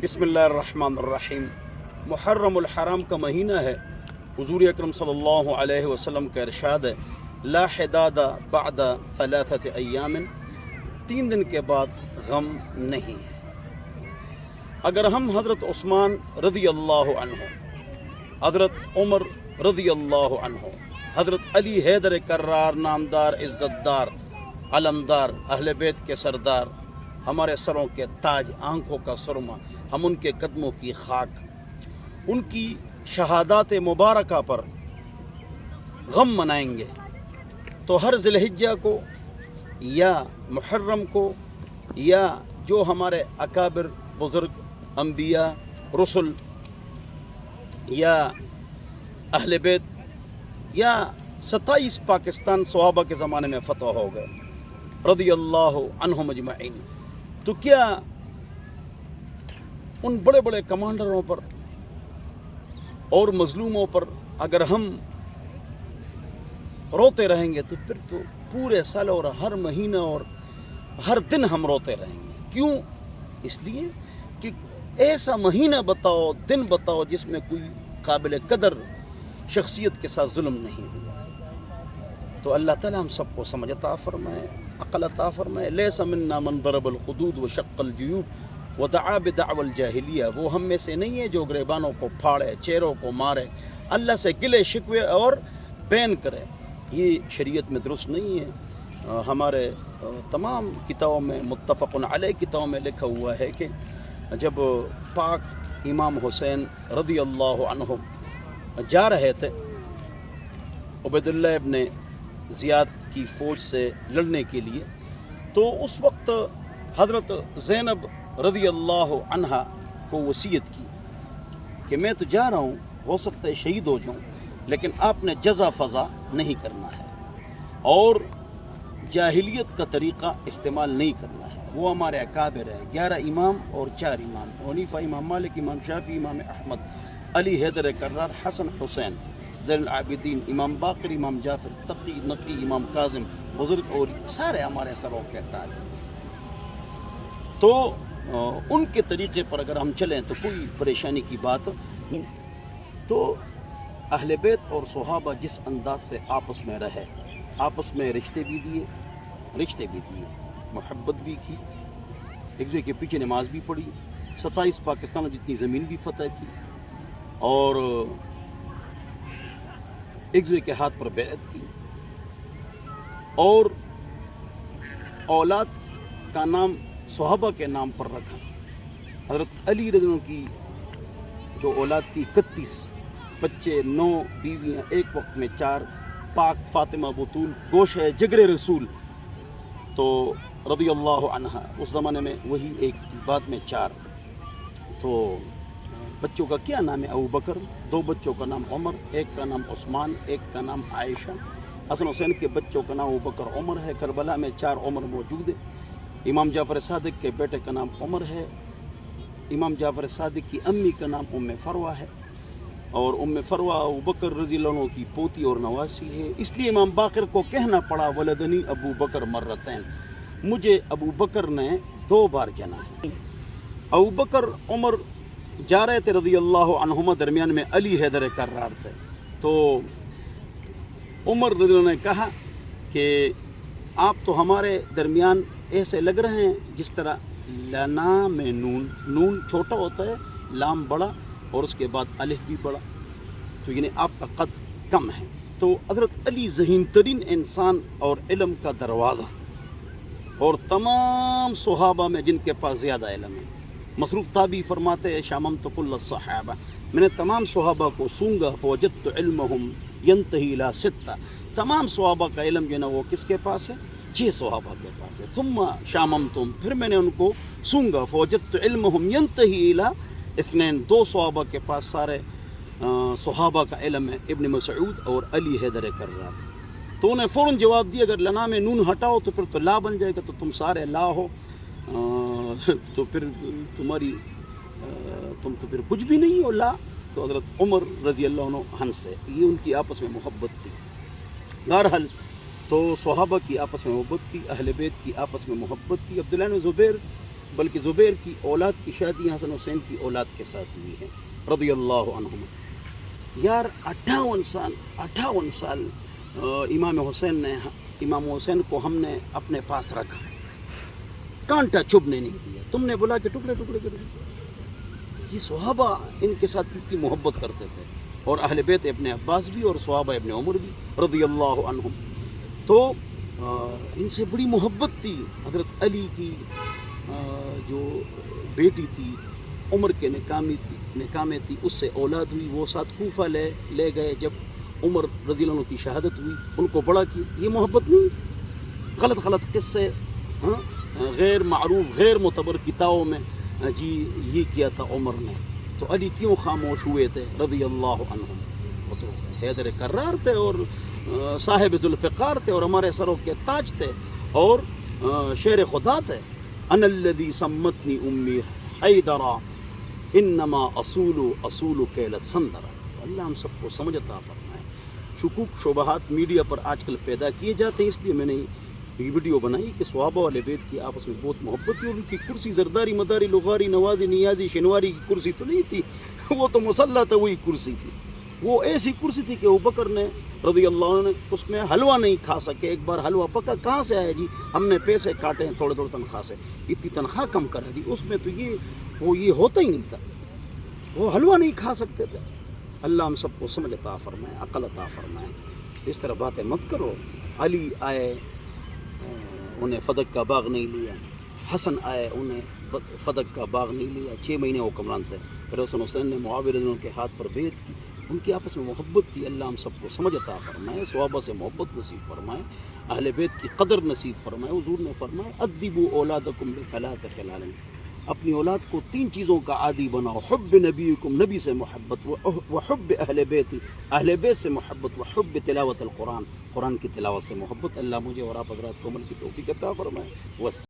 بسم اللہ الرحمن الرحیم۔ محرم الحرام کا مہینہ ہے۔ حضور اکرم صلی اللہ علیہ وسلم کا ارشاد ہے، لا حداد بعد ثلاثۃ ایام، 3 دن کے بعد غم نہیں ہے۔ اگر ہم حضرت عثمان رضی اللہ عنہ، حضرت عمر رضی اللہ عنہ، حضرت علی حیدر کرار نامدار، عزت دار، علمدار، اہل بیت کے سردار، ہمارے سروں کے تاج، آنکھوں کا سرما، ہم ان کے قدموں کی خاک، ان کی شہادات مبارکہ پر غم منائیں گے تو ہر ذی الحجہ کو یا محرم کو یا جو ہمارے اکابر بزرگ انبیاء رسل یا اہل بیت یا 27 پاکستان صحابہ کے زمانے میں فتح ہو گئے رضی اللہ عنہم اجمعین، تو کیا ان بڑے بڑے کمانڈروں پر اور مظلوموں پر اگر ہم روتے رہیں گے تو پھر تو پورے سال اور ہر مہینہ اور ہر دن ہم روتے رہیں گے۔ کیوں؟ اس لیے کہ ایسا مہینہ بتاؤ، دن بتاؤ جس میں کوئی قابل قدر شخصیت کے ساتھ ظلم نہیں ہوا۔ تو اللہ تعالیٰ ہم سب کو سمجھ عطا فرمائے، عقل عطا فرمائے۔ لیس منا من ضرب الخدود وشق الجیوب ودعا بدعوى الجاہلیہ، وہ ہم میں سے نہیں ہے جو گریبانوں کو پھاڑے، چہروں کو مارے، اللہ سے گلے شکوے اور بین کرے۔ یہ شریعت میں درست نہیں ہے۔ ہمارے تمام کتابوں میں، متفق علیہ کتابوں میں لکھا ہوا ہے کہ جب پاک امام حسین رضی اللہ عنہ جا رہے تھے عبید اللہ ابن زیاد کی فوج سے لڑنے کے لیے، تو اس وقت حضرت زینب رضی اللہ عنہا کو وصیت کی کہ میں تو جا رہا ہوں، ہو سکتا ہے شہید ہو جاؤں، لیکن آپ نے جزا فضا نہیں کرنا ہے اور جاہلیت کا طریقہ استعمال نہیں کرنا ہے۔ وہ ہمارے اکابر ہے، 11 امام اور 4 امام، حنیفہ، امام مالک، امام شافعی، امام احمد، علی حیدر کرار، حسن حسین، زین العابدین، امام باقر، امام جعفر، تقی نقی، امام کاظم، بزرگ، اور سارے ہمارے سروں کے تاج۔ تو ان کے طریقے پر اگر ہم چلیں تو کوئی پریشانی کی بات نہیں۔ تو اہل بیت اور صحابہ جس انداز سے آپس میں رہے، آپس میں رشتے بھی دیے، محبت بھی کی، ایک دوسرے کے پیچھے نماز بھی پڑھی، 27 پاکستان جتنی زمین بھی فتح کی، اور ایک دوسرے کے ہاتھ پر بیعت کی، اور اولاد کا نام صحابہ کے نام پر رکھا۔ حضرت علی رضی اللہ عنہ کی جو اولاد تھی 31 بچے، 9 بیویاں، ایک وقت میں 4، پاک فاطمہ بطول گوشہ جگر رسول، تو رضی اللہ عنہ اس زمانے میں وہی ایک تھی، بعد میں 4۔ تو بچوں کا کیا نام ہے؟ ابو بکر، 2 بچوں کا نام عمر، ایک کا نام عثمان، ایک کا نام عائشہ۔ حسن حسین کے بچوں کا نام ابو بکر عمر ہے، کربلا میں 4 عمر موجود ہے۔ امام جعفر صادق کے بیٹے کا نام عمر ہے، امام جعفر صادق کی امی کا نام ام فروہ ہے، اور ام فروہ ابو بکر رضی اللہ عنہ کی پوتی اور نواسی ہے۔ اس لیے امام باقر کو کہنا پڑا ولدنی ابو بکر مرتین، مجھے ابو بکر نے 2 بار جنا ہے۔ ابو بکر عمر جا رہے تھے رضی اللہ عنہما، درمیان میں علی حیدر کرار تھے، تو عمر رضی اللہ عنہ نے کہا کہ آپ تو ہمارے درمیان ایسے لگ رہے ہیں جس طرح لنا میں نون چھوٹا ہوتا ہے، لام بڑا، اور اس کے بعد الف بھی بڑا، تو یعنی آپ کا قد کم ہے۔ تو حضرت علی ذہین ترین انسان اور علم کا دروازہ، اور تمام صحابہ میں جن کے پاس زیادہ علم ہے۔ مسروق تابعی فرماتے ہیں شاممت کل الصحابہ، میں نے تمام صحابہ کو سونگا فوجدت علمہم ینتہی الی 6، تمام صحابہ کا علم جو ہے نا وہ کس کے پاس ہے؟ 6 صحابہ کے پاس ہے۔ ثم شاممتم، پھر میں نے ان کو سونگا فوجدت علمہم ینتہی الی 2، 2 صحابہ کے پاس سارے صحابہ کا علم ہے، ابن مسعود اور علی حیدر کرار۔ تو انہیں فوراً جواب دیا اگر لنا میں نون ہٹاؤ تو پھر تو لا بن جائے گا، تو تم سارے لا ہو، تو پھر تم تو پھر کچھ بھی نہیں ہو لا۔ تو حضرت عمر رضی اللہ عنہ ہنس ہے، یہ ان کی آپس میں محبت تھی۔ بہرحال تو صحابہ کی آپس میں محبت تھی، اہل بیت کی آپس میں محبت تھی۔ عبداللہ بن زبیر بلکہ زبیر کی اولاد کی شادی حسن حسین کی اولاد کے ساتھ ہوئی ہیں رضی اللہ عنہم. یار 58 سال امام حسین کو ہم نے اپنے پاس رکھا، کانٹا چبھنے نہیں دیا، تم نے بلا کے ٹکڑے ٹکڑے کر دیے. یہ صحابہ ان کے ساتھ کتنی محبت کرتے تھے، اور اہل بیت ابن عباس بھی اور صحابہ ابن عمر بھی رضی اللہ عنہم. تو ان سے بڑی محبت تھی. حضرت علی کی جو بیٹی تھی عمر کے نکاح میں تھی، اس سے اولاد ہوئی، وہ ساتھ کوفہ لے گئے. جب عمر رضی اللہ عنہ کی شہادت ہوئی ان کو بڑا کی. یہ محبت نہیں، غلط قصے، غیر معروف غیر معتبر کتابوں میں جی یہ کیا تھا عمر نے. تو علی کیوں خاموش ہوئے تھے رضی اللہ عنہم؟ وہ تو حیدر کرار تھے اور صاحب ذوالفقار تھے اور ہمارے سروں کے تاج تھے اور شیر خدا تھے. انا الذی سمتنی امی حیدرا انما اصول کیل سندرا. اللہ ہم سب کو سمجھ عطا فرمائے. شکوک شبہات میڈیا پر آج کل پیدا کیے جاتے ہیں، اس لیے میں نے یہ ویڈیو بنائی کہ صحابہ والے بیت کی آپس میں بہت محبت تھی. اور ان کی کرسی زرداری مداری لغاری نوازی نیازی شنواری کی کرسی تو نہیں تھی، وہ تو مسلح تھا، وہی کرسی تھی. وہ ایسی کرسی تھی کہ ابوبکر نے رضی اللہ عنہ نے اس میں حلوہ نہیں کھا سکے. ایک بار حلوہ پکا، کہاں سے آیا جی؟ ہم نے پیسے کاٹے ہیں تھوڑے تنخواہ سے، اتنی تنخواہ کم کرا دی. اس میں تو یہ ہوتا ہی نہیں تھا، وہ حلوہ نہیں کھا سکتے تھے. اللہ ہم سب کو سمجھ عطا فرمائے، عقل عطا فرمائے. اس طرح باتیں مت کرو. علی آئے، انہیں فدق کا باغ نہیں لیا. حسن آئے، انہیں فدق کا باغ نہیں لیا. 6 مہینے حکمران تھے. پھر حسن حسین نے معاویہ رضی اللہ عنہ کے ہاتھ پر بیعت کی. ان کی آپس میں محبت تھی. اللہ ہم سب کو سمجھ عطا فرمائے، صحابہ سے محبت نصیب فرمائے، اہل بیت کی قدر نصیب فرمائے. حضور نے فرمایا ادبوا اولادکم بثلاث خلال، اپنی اولاد کو 3 چیزوں کا عادی بناؤ: حب نبیکم، نبی سے محبت، وحب اہل بیت سے محبت، وحب تلاوت القرآن، قرآن کی تلاوت سے محبت. اللہ مجھے اور آپ حضرات کو عمل کی توفیق عطا فرمائے.